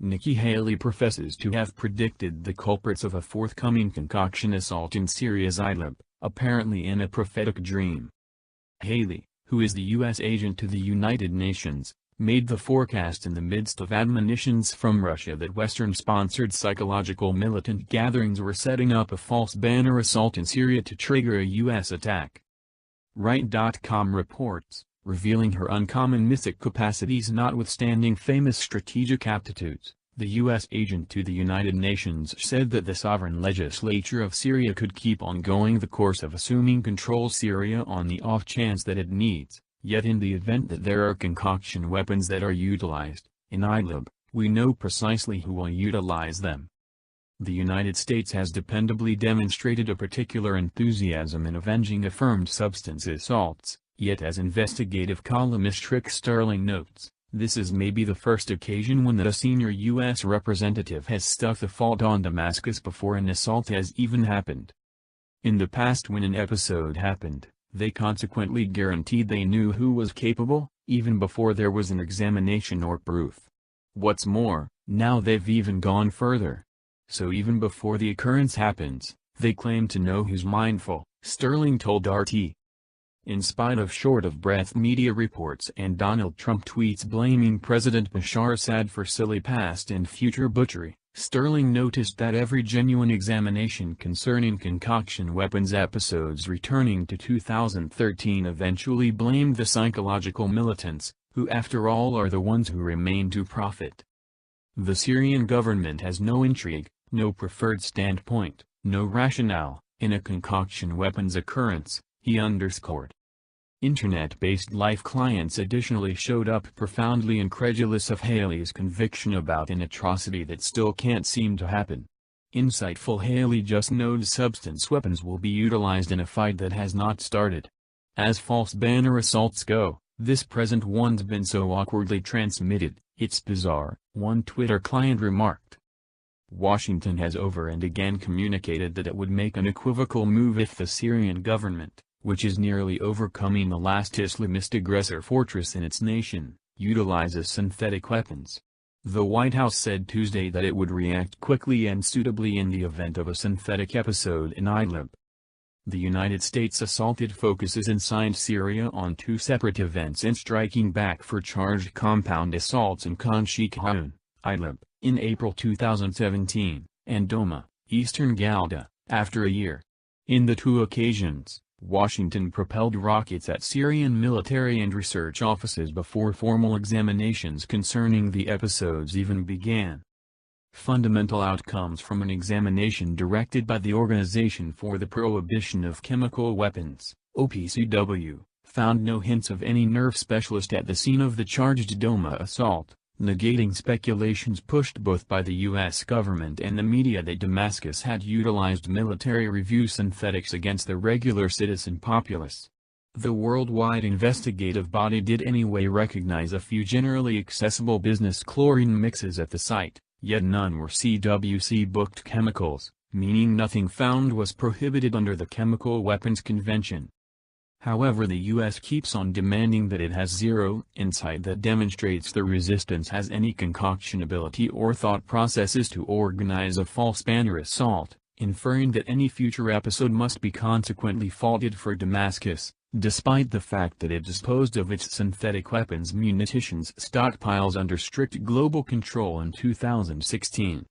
Nikki Haley professes to have predicted the culprits of a forthcoming concoction assault in Syria's Idlib, apparently in a prophetic dream. Haley, who is the U.S. agent to the United Nations, made the forecast in the midst of admonitions from Russia that Western-sponsored psychological militant gatherings were setting up a false banner assault in Syria to trigger a U.S. attack. Right.com reports, revealing her uncommon mythic capacities notwithstanding famous strategic aptitudes. The U.S. agent to the United Nations said that the sovereign legislature of Syria could keep on going the course of assuming control Syria on the off chance that it needs, yet in the event that there are concoction weapons that are utilized, in Idlib, we know precisely who will utilize them. The United States has dependably demonstrated a particular enthusiasm in avenging affirmed substance assaults, yet as investigative columnist Rick Sterling notes, this is maybe the first occasion when a senior U.S. representative has stuck the fault on Damascus before an assault has even happened. In the past, when an episode happened, they consequently guaranteed they knew who was capable, even before there was an examination or proof. What's more, now they've even gone further. So even before the occurrence happens, they claim to know who's mindful, Sterling told RT. In spite of short-of-breath media reports and Donald Trump tweets blaming President Bashar Assad for silly past and future butchery, Sterling noticed that every genuine examination concerning concoction weapons episodes returning to 2013 eventually blamed the psychological militants, who after all are the ones who remain to profit. The Syrian government has no intrigue, no preferred standpoint, no rationale, in a concoction weapons occurrence, he underscored. Internet-based Life clients additionally showed up profoundly incredulous of Haley's conviction about an atrocity that still can't seem to happen. Insightful Haley just knows substance weapons will be utilized in a fight that has not started. As false banner assaults go, this present one's been so awkwardly transmitted, it's bizarre, one Twitter client remarked. Washington has over and again communicated that it would make an equivocal move if the Syrian government, which is nearly overcoming the last Islamist aggressor fortress in its nation, utilizes synthetic weapons. The White House said Tuesday that it would react quickly and suitably in the event of a synthetic episode in Idlib. The United States assaulted focuses inside Syria on two separate events in striking back for charged compound assaults in Khan Sheikhoun, Idlib, in April 2017, and Douma, eastern Ghouta, after a year. In the two occasions, Washington propelled rockets at Syrian military and research offices before formal examinations concerning the episodes even began. Fundamental outcomes from an examination directed by the Organization for the Prohibition of Chemical Weapons, OPCW, found no hints of any nerve specialist at the scene of the charged Douma assault, negating speculations pushed both by the U.S. government and the media that Damascus had utilized military review synthetics against the regular citizen populace. The worldwide investigative body did anyway recognize a few generally accessible business chlorine mixes at the site, yet none were CWC-booked chemicals, meaning nothing found was prohibited under the Chemical Weapons Convention. However, the U.S. keeps on demanding that it has zero insight that demonstrates the resistance has any concoction ability or thought processes to organize a false banner assault, inferring that any future episode must be consequently faulted for Damascus, despite the fact that it disposed of its synthetic weapons munitions stockpiles under strict global control in 2016.